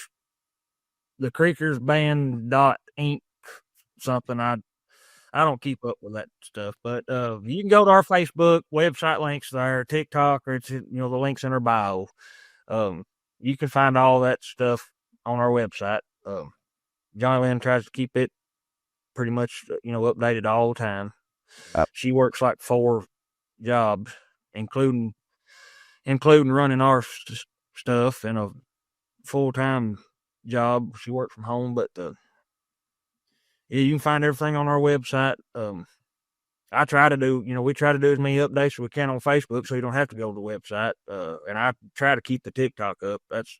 Band .inc something. I don't keep up with that stuff. But you can go to our Facebook website, links there, TikTok, or it's the links in our bio. You can find all that stuff on our website. Johnny Lynn tries to keep it pretty much updated all the time. She works like 4 jobs, including running our stuff and a full-time job. She works from home, but yeah, you can find everything on our website. I try to do, we try to do as many updates as we can on Facebook, so you don't have to go to the website. And I try to keep the TikTok up. That's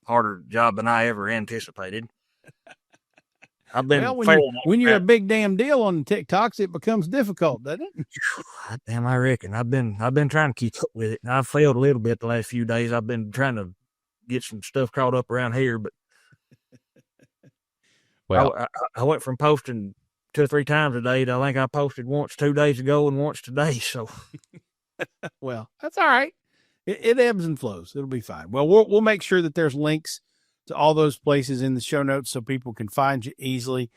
a harder job than I ever anticipated. I've been when you're a big damn deal on the TikToks, it becomes difficult, doesn't it? Damn, I reckon. I've been trying to keep up with it, and I've failed a little bit the last few days. I've been trying to get some stuff caught up around here, but well, I went from posting 2 or 3 times a day to I think I posted once 2 days ago and once today. So, well, that's all right. It ebbs and flows. It'll be fine. Well, we'll make sure that there's links to all those places in the show notes so people can find you easily.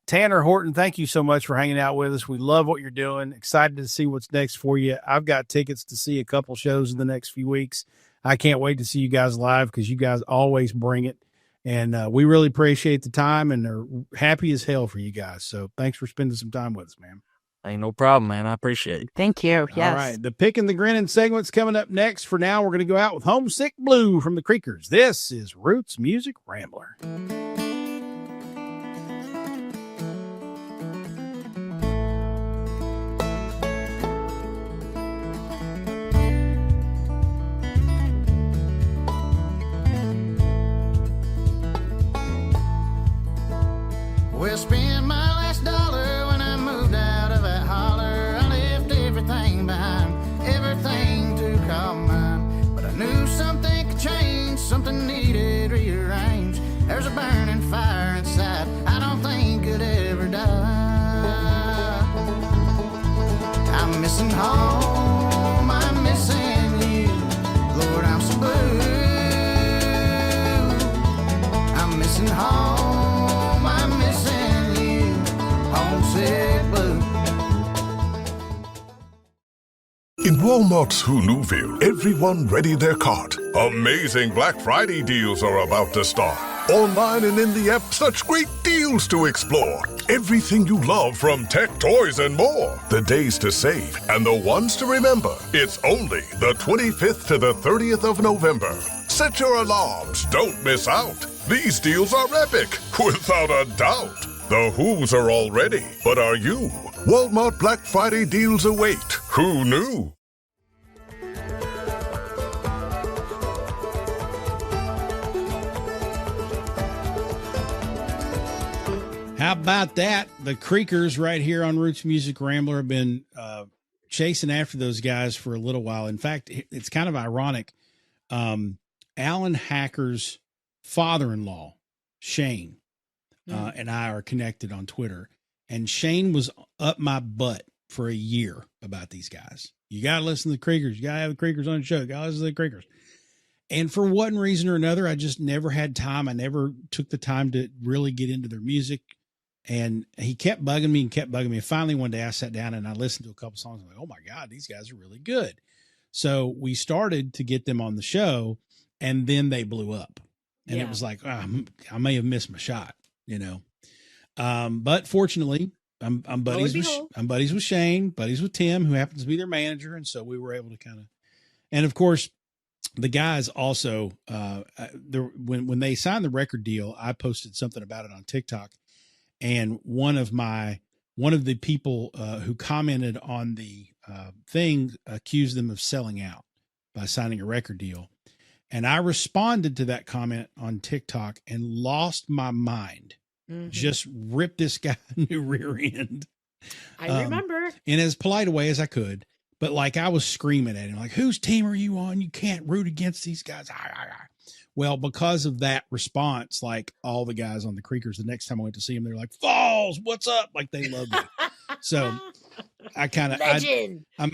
Tanner Horton, thank you so much for hanging out with us. We love what you're doing. Excited to see what's next for you. I've got tickets to see a couple shows in the next few weeks. I can't wait to see you guys live because you guys always bring it. And we really appreciate the time and are happy as hell for you guys. So thanks for spending some time with us, man. Ain't no problem, man. I appreciate it. Thank you. Yes. All right. The Pickin' the Grinnin' segment's coming up next. For now, we're going to go out with Homesick Blue from the Creekers. This is Roots Music Rambler. Well, spend my last dollar when I moved out of that holler. I left everything behind, everything to call mine. But I knew something could change, something needed rearranged. There's a burning fire inside, I don't think could ever die. I'm missing home, I'm missing you. Lord, I'm so blue. I'm missing home. In Walmart's Hoonuville, everyone ready their cart. Amazing Black Friday deals are about to start. Online and in the app, such great deals to explore. Everything you love from tech, toys, and more. The days to save and the ones to remember. It's only the 25th to the 30th of November. Set your alarms. Don't miss out. These deals are epic, without a doubt. The Who's are all ready, but are you? Walmart Black Friday deals await. Who knew? How about that? The Creekers right here on Roots Music Rambler have been chasing after those guys for a little while. In fact, it's kind of ironic. Alan Hacker's father-in-law, Shane, and I are connected on Twitter. And Shane was up my butt for a year about these guys. You got to listen to the Creekers. You got to have the Creekers on the show. You got to listen to the Creekers. And for one reason or another, I just never had time. I never took the time to really get into their music. And he kept bugging me and kept bugging me. And finally, one day I sat down and I listened to a couple songs. I'm like, oh my God, these guys are really good. So we started to get them on the show, and then they blew up. And it was like, I may have missed my shot, you know? But fortunately, I'm buddies with Shane, buddies with Tim, who happens to be their manager. And so we were able to kind of, and of course the guys also, when they signed the record deal, I posted something about it on TikTok, and one of the people, who commented on the, thing accused them of selling out by signing a record deal. And I responded to that comment on TikTok and lost my mind. Just ripped this guy a new rear end. I remember. In as polite a way as I could. But like I was screaming at him, like, whose team are you on? You can't root against these guys. Well, because of that response, like all the guys on the Creekers, the next time I went to see them, they're like, Falls, what's up? Like they love me. So I kind of,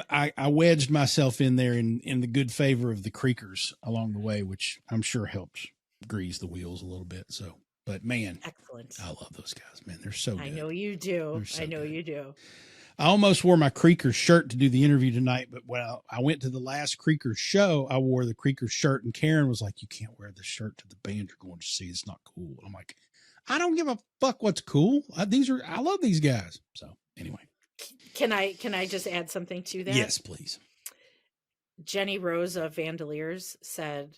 I wedged myself in there in the good favor of the Creekers along the way, which I'm sure helps grease the wheels a little bit. So But man, excellent. I love those guys, man. They're so good. I know you do. I know you do. I almost wore my Creekers shirt to do the interview tonight, but when I went to the last Creekers show, I wore the Creekers shirt, and Karen was like, "You can't wear this shirt to the band you're going to see. It's not cool." And I'm like, I don't give a fuck what's cool. I love these guys. So anyway. Can I just add something to that? Yes, please. Jenny Rose of Vandaliers said,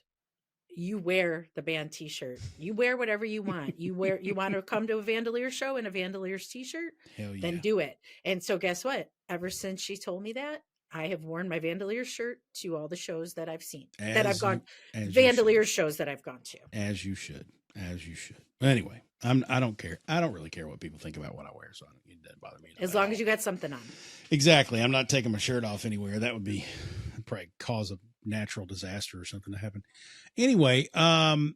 you wear the band t-shirt. You wear whatever you want. You want to come to a Vandaliers show in a Vandaliers t-shirt? Hell yeah. Then do it. And so guess what? Ever since she told me that, I have worn my Vandaliers shirt to all the shows that I've seen. Vandaliers shows that I've gone to. As you should. Anyway, I don't care. I don't really care what people think about what I wear, so it doesn't bother me. As long as you got something on. Exactly. I'm not taking my shirt off anywhere. That would probably cause a natural disaster or something to happen. Anyway,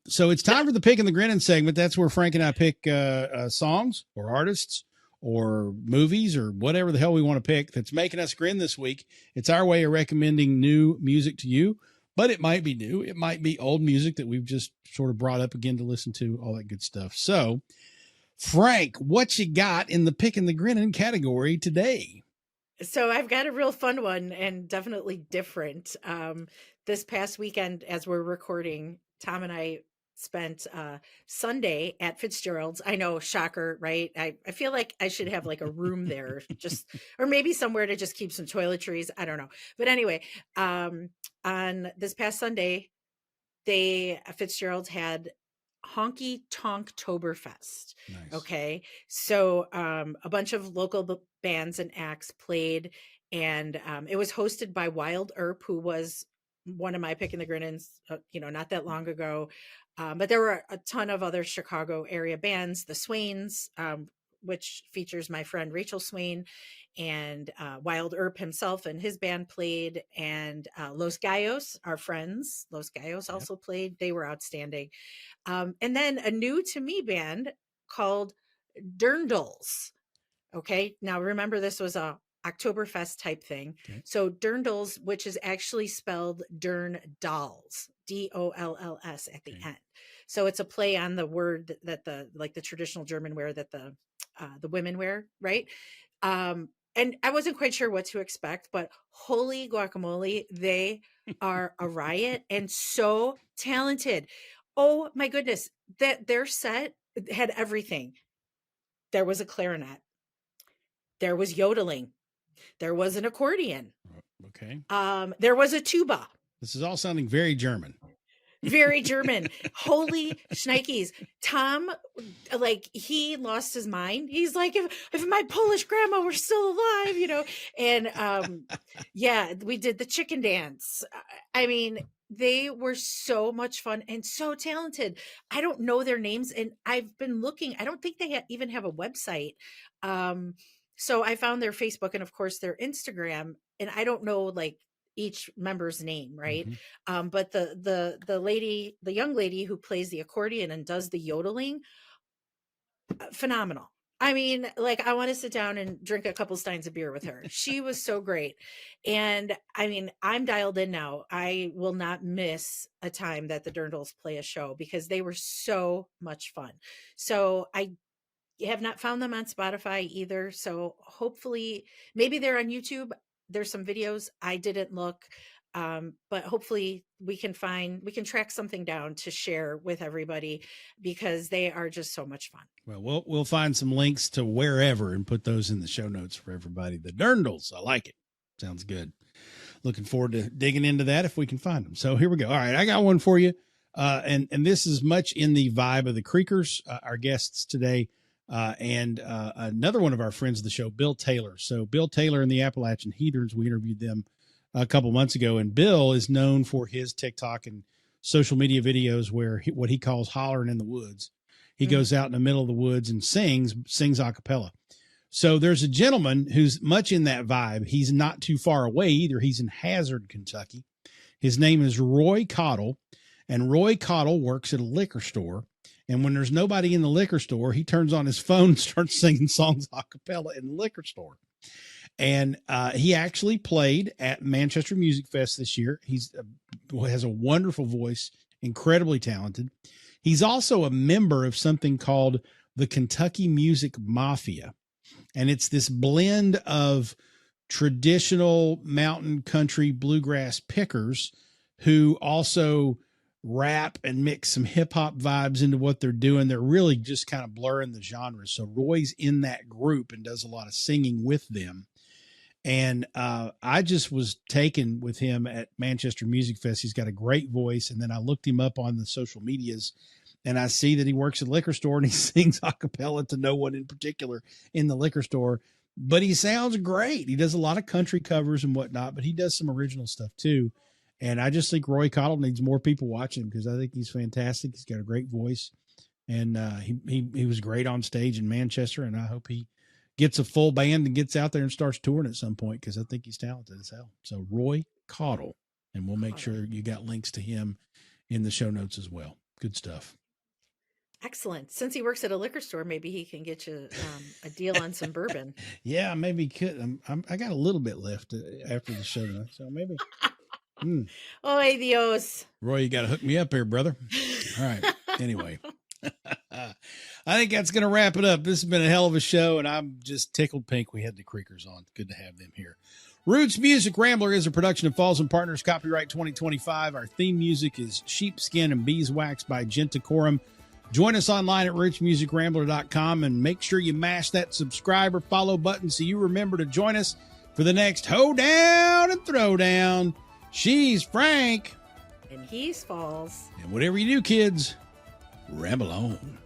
so it's time for the Pickin' the Grinnin segment. That's where Frank and I pick songs or artists or movies or whatever the hell we want to pick that's making us grin this week. It's our way of recommending new music to you, but it might be new. It might be old music that we've just sort of brought up again to listen to, all that good stuff. So, Frank, what you got in the Pickin' the Grinnin category today? So I've got a real fun one and definitely different. This past weekend, as we're recording, Tom and I spent Sunday at Fitzgerald's. I know, shocker, right? I feel like I should have like a room there, or maybe somewhere to just keep some toiletries. I don't know. But anyway, on this past Sunday, Fitzgerald's had Honky Tonk Toberfest. Nice. Okay. So a bunch of local bands and acts played, and it was hosted by Wild Earp, who was one of my Pickin' the Grinnins, not that long ago. But there were a ton of other Chicago area bands, the Swains, which features my friend Rachel Swain, and Wild Earp himself and his band played, and Los Gallos, our friends, Los Gallos also played. They were outstanding. And then a new to me band called Dirndls. Okay. Now remember, this was a Oktoberfest type thing. Okay. So Dirndls, which is actually spelled Dern Dolls, Dolls at the end. So it's a play on the word that the traditional German wear that the women wear. Right. And I wasn't quite sure what to expect, but holy guacamole, they are a riot and so talented. Oh my goodness, that their set had everything. There was a clarinet. There was yodeling. There was an accordion. Okay. There was a tuba. This is all sounding very German. Very German. Holy shnikes. Tom, he lost his mind. He's like, if my Polish grandma were still alive, and we did the chicken dance. I mean, they were so much fun and so talented. I don't know their names, and I've been looking. I don't think they even have a website. So I found their Facebook and of course their Instagram, and I don't know each member's name, right? Mm-hmm. But the young lady who plays the accordion and does the yodeling, phenomenal. I mean, I want to sit down and drink a couple steins of beer with her. She was so great. And I mean, I'm dialed in now. I will not miss a time that the Dirndls play a show because they were so much fun. So I have not found them on Spotify either. So hopefully, maybe they're on YouTube. There's some videos. I didn't look, but hopefully we can track something down to share with everybody because they are just so much fun. Well, we'll find some links to wherever and put those in the show notes for everybody. The Dirndls, I like it. Sounds good. Looking forward to digging into that if we can find them. So here we go. All right, I got one for you, and this is much in the vibe of the Creekers, our guests today. And another one of our friends of the show, Bill Taylor. So Bill Taylor and the Appalachian Heathens, we interviewed them a couple months ago, and Bill is known for his TikTok and social media videos where what he calls hollering in the woods. He goes out in the middle of the woods and sings a cappella. So there's a gentleman who's much in that vibe. He's not too far away either. He's in Hazard, Kentucky. His name is Roy Cottle, and Roy Cottle works at a liquor store. And when there's nobody in the liquor store, he turns on his phone and starts singing songs a cappella in the liquor store. And he actually played at Manchester Music Fest this year. He's has a wonderful voice, incredibly talented. He's also a member of something called the Kentucky Music Mafia. And it's this blend of traditional mountain country bluegrass pickers who also rap and mix some hip hop vibes into what they're doing. They're really just kind of blurring the genres. So Roy's in that group and does a lot of singing with them. And I just was taken with him at Manchester Music Fest. He's got a great voice. And then I looked him up on the social medias, and I see that he works at a liquor store and he sings a cappella to no one in particular in the liquor store. But he sounds great. He does a lot of country covers and whatnot, but he does some original stuff too. And I just think Roy Cottle needs more people watching him because I think he's fantastic. He's got a great voice, and he was great on stage in Manchester. And I hope he gets a full band and gets out there and starts touring at some point because I think he's talented as hell. So Roy Cottle, and we'll make sure you got links to him in the show notes as well. Good stuff. Excellent. Since he works at a liquor store, maybe he can get you a deal on some bourbon. Yeah, maybe he could. I got a little bit left after the show, so maybe. Oy Dios. Roy, you got to hook me up here, brother. All right. Anyway, I think that's going to wrap it up. This has been a hell of a show, and I'm just tickled pink we had the Creekers on. Good to have them here. Roots Music Rambler is a production of Falls and Partners, copyright 2025. Our theme music is Sheepskin and Beeswax by Gentacorum. Join us online at rootsmusicrambler.com and make sure you mash that subscribe or follow button so you remember to join us for the next Hoe-Down and Throwdown. She's Frank. And he's Falls. And whatever you do, kids, ramble on.